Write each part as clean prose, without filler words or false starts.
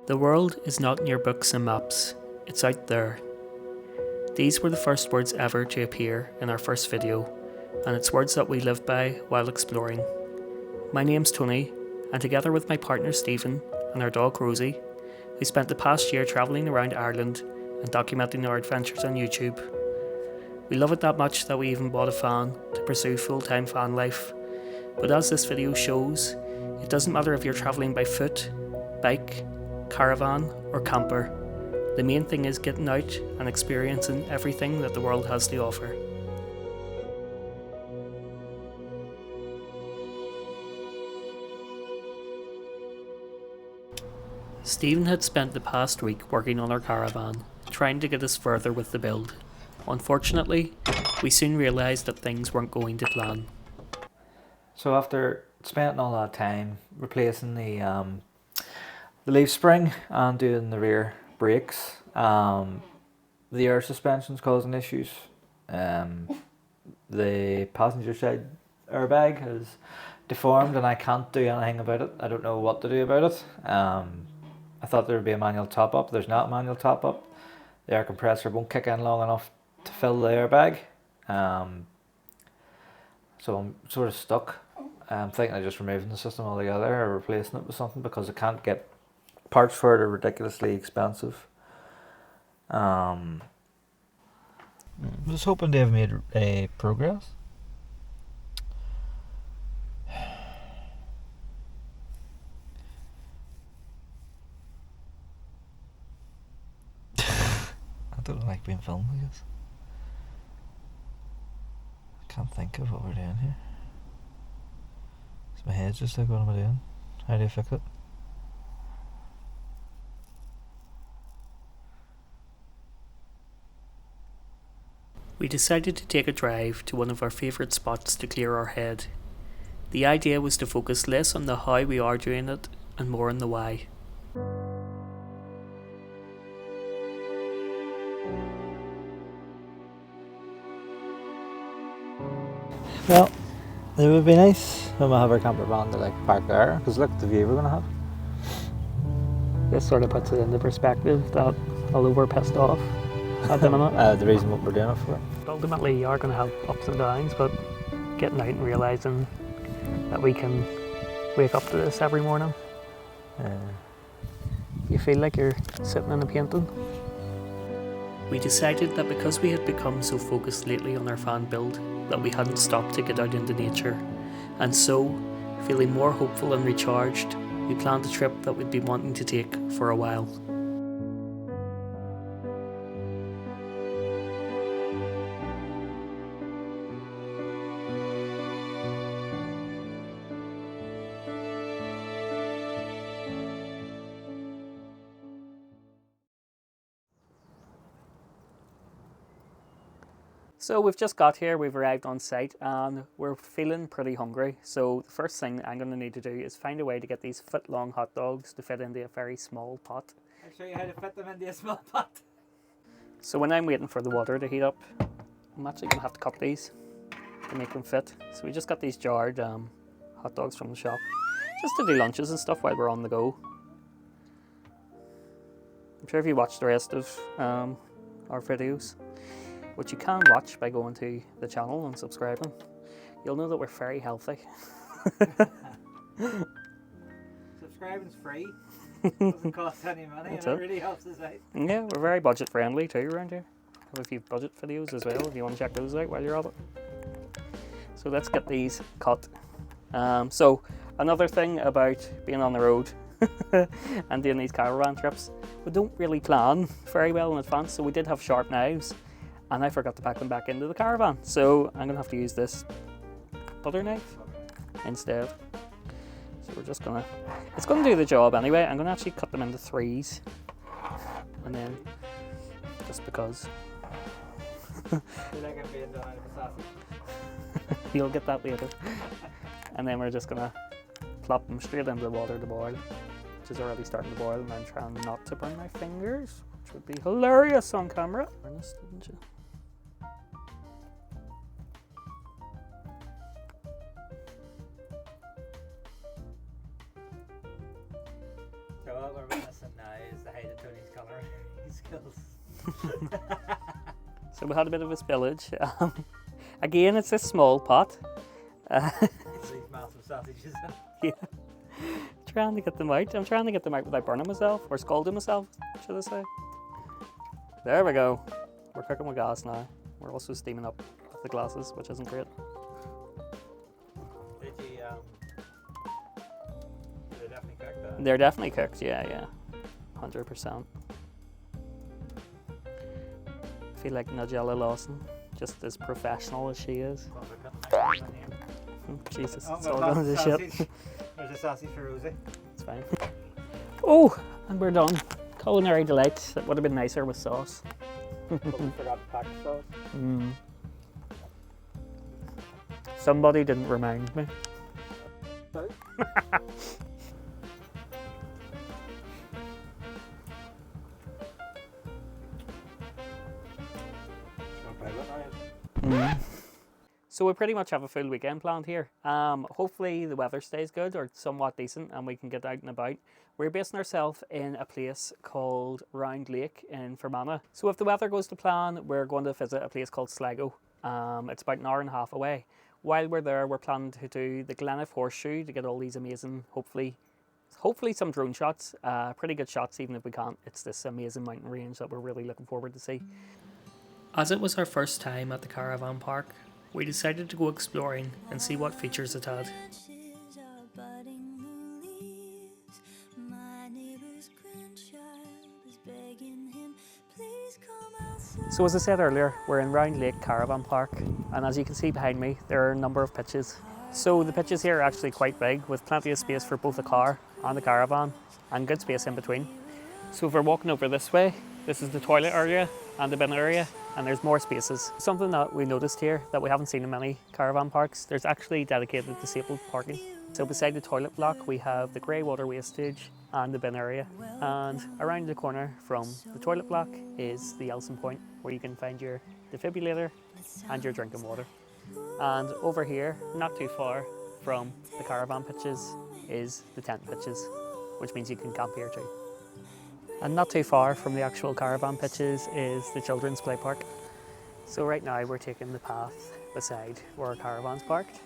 The world is not in your books and maps, it's out there. These were the first words ever to appear in our first video, and it's words that we live by while exploring. My name's Tony, and together with my partner Stephen and our dog Rosie, we spent the past year travelling around Ireland and documenting our adventures on YouTube. We love it that much that we even bought a van to pursue full-time van life. But as this video shows, it doesn't matter if you're travelling by foot, bike, caravan or camper. The main thing is getting out and experiencing everything that the world has to offer. Stephen had spent the past week working on our caravan, trying to get us further with the build. Unfortunately, we soon realised that things weren't going to plan. So after spending all that time replacing the leaf spring and doing the rear brakes, the air suspension's causing issues. The passenger side airbag has deformed and I can't do anything about it. I don't know what to do about it. I thought there would be a manual top up. There's not a manual top up. The air compressor won't kick in long enough to fill the airbag. So I'm sort of stuck. I'm thinking of just removing the system altogether or replacing it with something because I can't get parts for it are ridiculously expensive. I was hoping to have made a progress. I don't like being filmed, I guess. I can't think of what we're doing here. My head's just like, what am I doing? How do you fix it? We decided to take a drive to one of our favourite spots to clear our head. The idea was to focus less on the how we are doing it and more on the why. Well, it would be nice when we have our camper van to like park there, because look at the view we're going to have. This sort of puts it into perspective that although we're pissed off at the minute, the reason what we're doing it for. ultimately you are going to have ups and downs, but getting out and realising that we can wake up to this every morning. You feel like you're sitting in a painting. We decided that because we had become so focused lately on our fan build, that we hadn't stopped to get out into nature, and so, feeling more hopeful and recharged, we planned a trip that we'd been wanting to take for a while. So we've just got here, we've arrived on site and we're feeling pretty hungry. So the first thing I'm going to need to do is find a way to get these foot-long hot dogs to fit into a very small pot. I'll show you how to fit them into a small pot. So when I'm waiting for the water to heat up, I'm actually going to have to cut these to make them fit. So we just got these jarred hot dogs from the shop, just to do lunches and stuff while we're on the go. I'm sure if you watch the rest of our videos, which you can watch by going to the channel and subscribing, you'll know that we're very healthy. Subscribing's free. Doesn't cost any money. That's and it. Really helps us out. Yeah, we're very budget friendly too around here. Have a few budget videos as well if you want to check those out while you're at it. So let's get these cut. So another thing about being on the road and doing these caravan trips, we don't really plan very well in advance, so we did have sharp knives. And I forgot to pack them back into the caravan. So I'm gonna have to use this butter knife instead. So we're just gonna, it's gonna do the job anyway. I'm gonna actually cut them into threes. And then, just because. You'll get that later. And then we're just gonna plop them straight into the water to boil, which is already starting to boil, and I'm trying not to burn my fingers, which would be hilarious on camera. Ernest, didn't you? So What we're witnessing now is the height of Tony's colouring skills. So we had a bit of a spillage. Again, it's a small pot. These massive sausages in. Yeah. Trying to get them out. I'm trying to get them out without burning myself, or scalding myself, should I say. There we go. We're cooking with gas now. We're also steaming up the glasses, which isn't great. Did you, they're definitely cooked though? They're definitely cooked, yeah. 100%. I feel like Nigella Lawson, just as professional as she is. Jesus, it's all going to shit. There's a sausage for Rosie. It's fine. Oh, and we're done. Culinary delight. It would have been nicer with sauce. But we forgot to pack the sauce. Somebody didn't remind me. Sorry? So we pretty much have a full weekend planned here. Hopefully the weather stays good or somewhat decent and we can get out and about. We're basing ourselves in a place called Round Lake in Fermanagh. So if the weather goes to plan, we're going to visit a place called Sligo. It's about an hour and a half away. While we're there, we're planning to do the Gleniff Horseshoe to get all these amazing, hopefully some drone shots. Pretty good shots even if we can't. It's this amazing mountain range that we're really looking forward to see. As it was our first time at the Caravan Park, we decided to go exploring and see what features it had. So as I said earlier, we're in Round Lake Caravan Park, and as you can see behind me, there are a number of pitches. So the pitches here are actually quite big, with plenty of space for both the car and the caravan, and good space in between. So if we're walking over this way, this is the toilet area and the bin area, and there's more spaces. Something that we noticed here that we haven't seen in many caravan parks, there's actually dedicated disabled parking. So beside the toilet block we have the grey water wastage and the bin area, and around the corner from the toilet block is the Elson point where you can find your defibrillator and your drinking water. And over here, not too far from the caravan pitches, is the tent pitches, which means you can camp here too. And not too far from the actual caravan pitches is the children's play park. So right now we're taking the path beside where our caravan's parked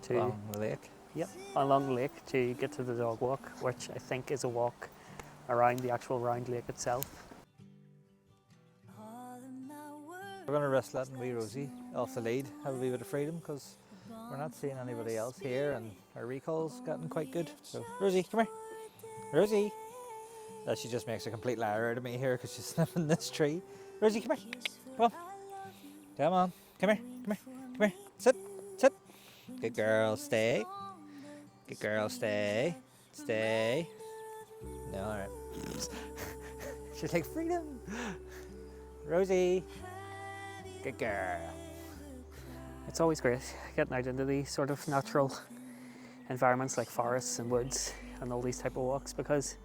to along the lake. Yep, along the lake to get to the dog walk, which I think is a walk around the actual Round Lake itself. We're going to risk letting wee Rosie off the lead, have a wee bit of freedom, because we're not seeing anybody else here and our recall's gotten quite good. So Rosie, come here. Rosie! She just makes a complete liar out of me here because she's sniffing this tree. Rosie, come here. Come on. Come on. Come here. Come here. Come here. Sit. Sit. Good girl. Stay. Good girl. Stay. Stay. No, alright. She's like, freedom. Rosie. Good girl. It's always great getting out into these sort of natural environments like forests and woods and all these type of walks, because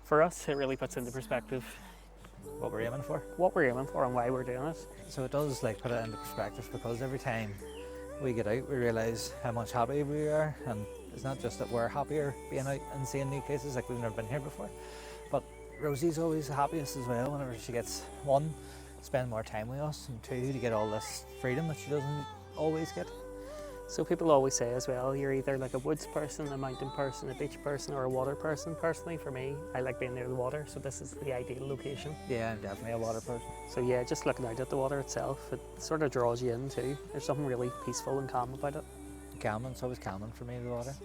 for us it really puts into perspective What we're aiming for. And why we're doing it. So it does put it into perspective, because every time we get out we realise how much happier we are, and it's not just that we're happier being out and seeing new places like we've never been here before, but Rosie's always the happiest as well whenever she gets, one, spend more time with us, and two, to get all this freedom that she doesn't always get. So people always say as well, you're either like a woods person, a mountain person, a beach person, or a water person. Personally, for me, I like being near the water, so this is the ideal location. Yeah, I'm definitely a water person. So yeah, just looking out at the water itself, it sort of draws you in too. There's something really peaceful and calm about it. Calming, it's always calming for me, the water.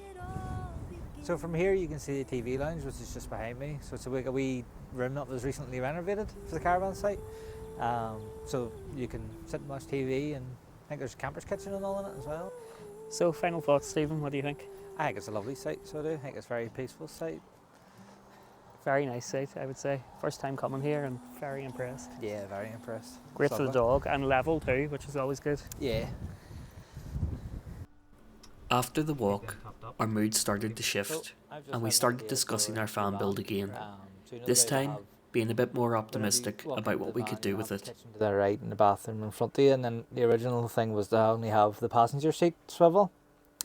So from here you can see the TV lounge, which is just behind me. So it's a wee room that was recently renovated for the caravan site. So you can sit and watch TV, and I think there's a camper's kitchen and all in it as well. So final thoughts, Stephen, what do you think? I think it's a lovely site, so I do. I think it's a very peaceful site. Very nice site, I would say. First time coming here and very impressed. Yeah, very impressed. Great for the dog, and level too, which is always good. Yeah. After the walk, our mood started to shift, and we started discussing our fan build again. This time, being a bit more optimistic about what we could do with it. Kitchen to the right and the bathroom in front of you, and then the original thing was to only have the passenger seat swivel.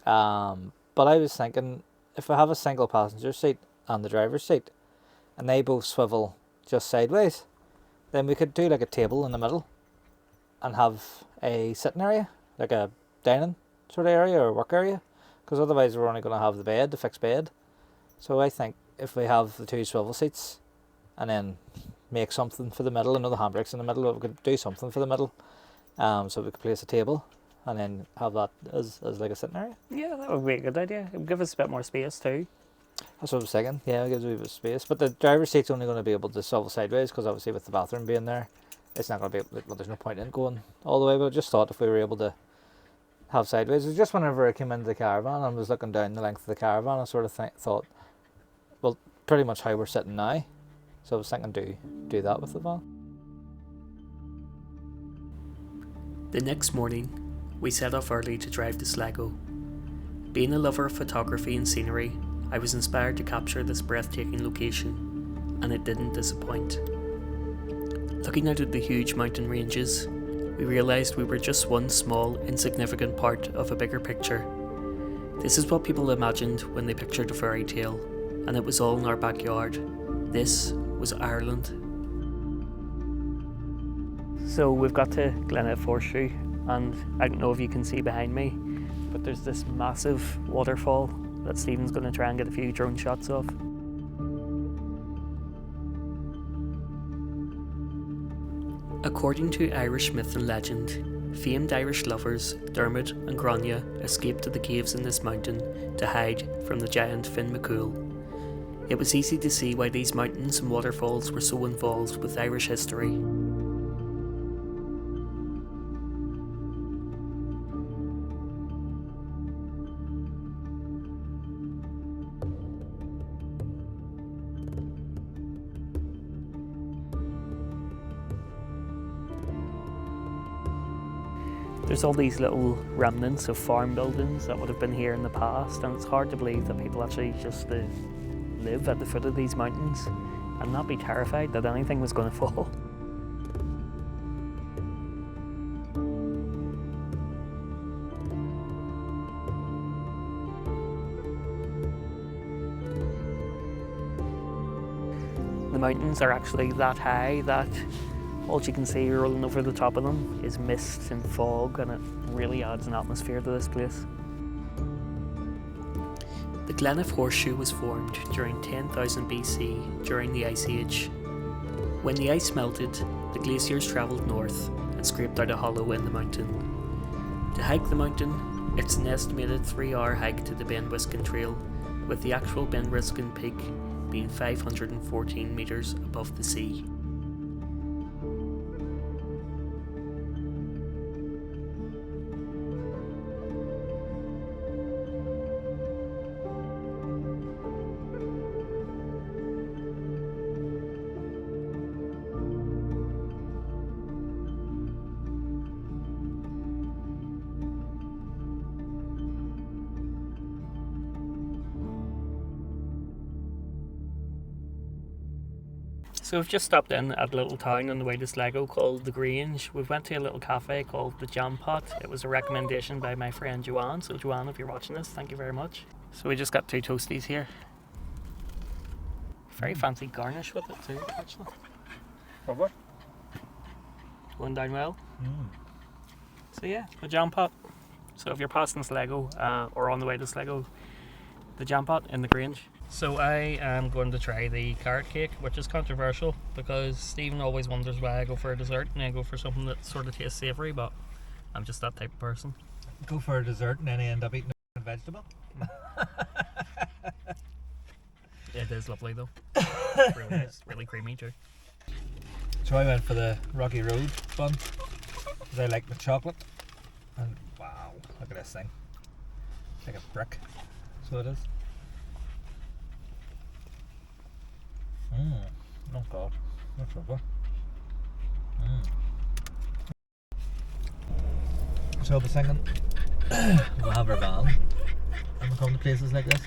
But I was thinking, if I have a single passenger seat and the driver's seat, and they both swivel just sideways, then we could do like a table in the middle and have a sitting area, like a dining sort of area or work area, because otherwise we're only going to have the bed, the fixed bed. So I think if we have the two swivel seats and then make something for the middle, another handbrakes in the middle, we could do something for the middle, so we could place a table and then have that as like a sitting area. Yeah, that would be a good idea. It would give us a bit more space too. That's what I was thinking. Yeah, it gives a wee bit of space. But the driver's seat's only going to be able to swivel sideways, because obviously with the bathroom being there, it's not going to be, well, there's no point in going all the way, but I just thought if we were able to have sideways. It was just whenever I came into the caravan and was looking down the length of the caravan, I sort of thought, well, pretty much how we're sitting now. So I was thinking do that with the van. The next morning, we set off early to drive to Sligo. Being a lover of photography and scenery, I was inspired to capture this breathtaking location, and it didn't disappoint. Looking out at the huge mountain ranges, we realised we were just one small, insignificant part of a bigger picture. This is what people imagined when they pictured a fairy tale, and it was all in our backyard. This was Ireland. So we've got to Gleniff Horseshoe, and I don't know if you can see behind me, but there's this massive waterfall that Stephen's going to try and get a few drone shots of. According to Irish myth and legend, famed Irish lovers Dermot and Grania escaped to the caves in this mountain to hide from the giant Finn McCool. It was easy to see why these mountains and waterfalls were so involved with Irish history. There's all these little remnants of farm buildings that would have been here in the past, and it's hard to believe that people actually just live at the foot of these mountains and not be terrified that anything was going to fall. The mountains are actually that high that all you can see rolling over the top of them is mist and fog, and it really adds an atmosphere to this place. The Gleniff Horseshoe was formed during 10,000 BC during the Ice Age. When the ice melted, the glaciers travelled north and scraped out a hollow in the mountain. To hike the mountain, it's an estimated 3-hour hike to the Ben Wiskin Trail, with the actual Ben Wiskin peak being 514 metres above the sea. So we've just stopped in at a little town on the way to Sligo called the Grange. We've went to a little cafe called the Jam Pot. It was a recommendation by my friend Joanne. So Joanne, if you're watching this, thank you very much. So we just got 2 toasties here. Very fancy garnish with it too, actually. Rubber? Going down well. So yeah, the Jam Pot. So if you're passing Sligo or on the way to Sligo, the Jam Pot in the Grange. So I am going to try the carrot cake, which is controversial because Stephen always wonders why I go for a dessert and I go for something that sort of tastes savoury, but I'm just that type of person. Go for a dessert and then you end up eating a vegetable? It is lovely though. Really is. Really creamy too. So I went for the Rocky Road bun because I like the chocolate. And wow, look at this thing. It's like a brick. So it is. Oh god, that's rubber. So I was thinking, we'll have our van and we'll come to places like this.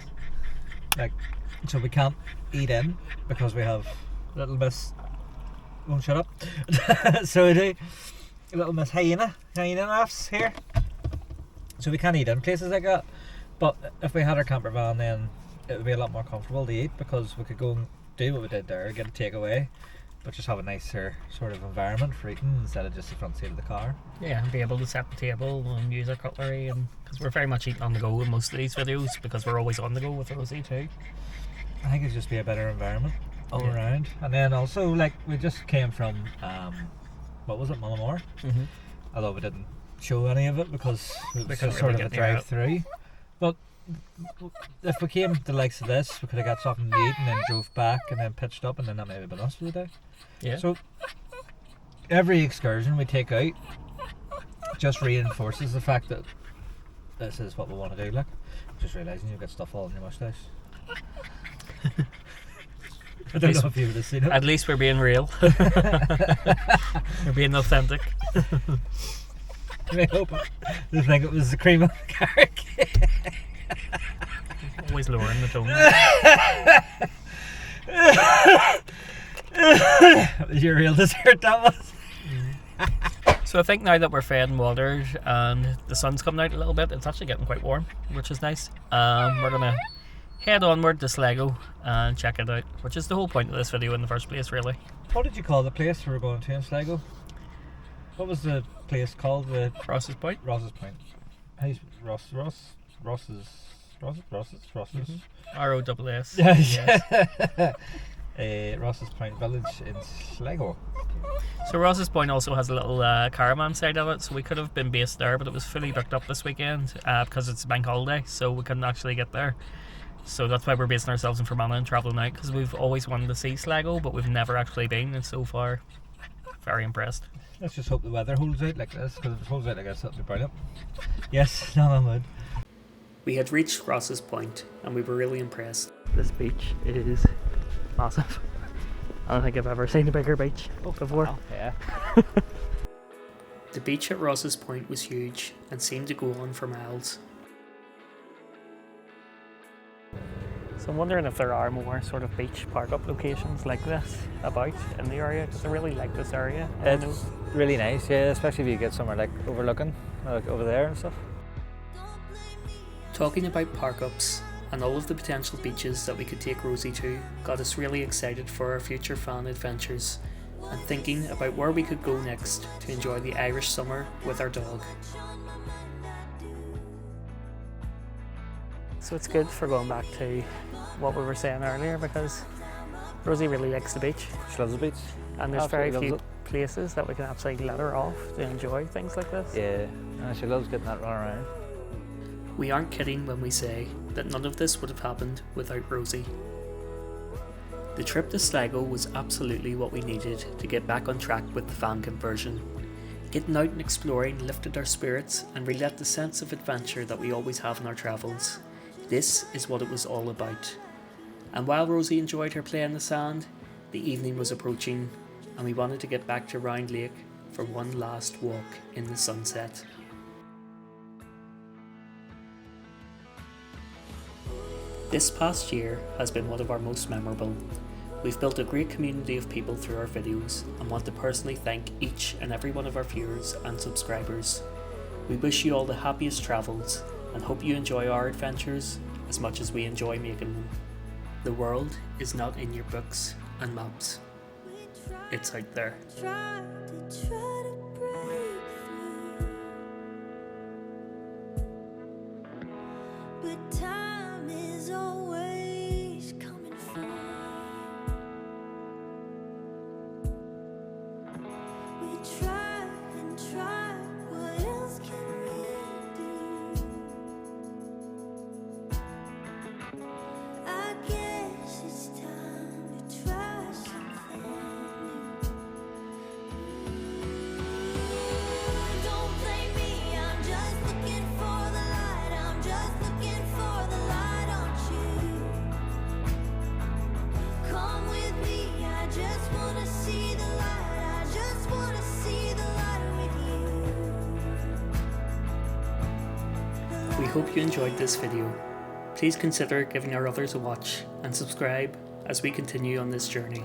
Like, so we can't eat in because we have Little Miss, won't shut up. So we do Little Miss Hyena laughs here. So we can't eat in places like that. But if we had our camper van, then it would be a lot more comfortable to eat because we could go and do what we did there, get a takeaway, but just have a nicer sort of environment for eating instead of just the front seat of the car. Yeah, and be able to set the table and use our cutlery, and because we're very much eating on the go in most of these videos because we're always on the go with Rosie too. I think it'd just be a better environment all around. And then also, like, we just came from what was it, Mullamore? Mm-hmm. Although we didn't show any of it because it was just really sort of a get near it. drive-through. But if we came to the likes of this, we could have got something to eat and then drove back and then pitched up, and then that might have been us for the day. Yeah. So every excursion we take out just reinforces the fact that this is what we want to do. Like, just realising you've got stuff all in your moustache. I don't know if you would have seen it. At least we're being real. We're being authentic. I hope they think it was the cream of the carrot cake. Always lowering the tone. That was your real dessert, that was. So I think now that we're fed and watered and the sun's coming out a little bit, it's actually getting quite warm, which is nice. We're going to head onward to Sligo and check it out, which is the whole point of this video in the first place, really. What did you call the place we were going to in Sligo? What was the place called? The Ross's Point. Ross's Point. How's Ross's? Mm-hmm. R-O-S-S. Yes. Ross's Point Village in Sligo. So Ross's Point also has a little caravan side of it, so we could have been based there, but it was fully booked up this weekend because it's a bank holiday, so we couldn't actually get there. So that's why we're basing ourselves in Fermanagh and travelling out, because we've always wanted to see Sligo, but we've never actually been, and so far, very impressed. Let's just hope the weather holds out like this, because if it holds out like this, that'll be brilliant. Yes, no, I would. We had reached Ross's Point, and we were really impressed. This beach is massive. I don't think I've ever seen a bigger beach before. Wow, yeah. The beach at Ross's Point was huge and seemed to go on for miles. So I'm wondering if there are more sort of beach park-up locations like this about in the area, because I really like this area. It's really nice, yeah, especially if you get somewhere like overlooking, like over there and stuff. Talking about park-ups and all of the potential beaches that we could take Rosie to got us really excited for our future fan adventures and thinking about where we could go next to enjoy the Irish summer with our dog. So it's good for going back to what we were saying earlier, because Rosie really likes the beach. She loves the beach. And there's Absolutely very few loves places that we can actually let her off to enjoy things like this. Yeah, and she loves getting that run around. We aren't kidding when we say that none of this would have happened without Rosie. The trip to Sligo was absolutely what we needed to get back on track with the fan conversion. Getting out and exploring lifted our spirits and relit the sense of adventure that we always have in our travels. This is what it was all about. And while Rosie enjoyed her play in the sand, the evening was approaching and we wanted to get back to Round Lake for one last walk in the sunset. This past year has been one of our most memorable. We've built a great community of people through our videos and want to personally thank each and every one of our viewers and subscribers. We wish you all the happiest travels and hope you enjoy our adventures as much as we enjoy making them. The world is not in your books and maps. It's out there. We hope you enjoyed this video. Please consider giving our others a watch and subscribe as we continue on this journey.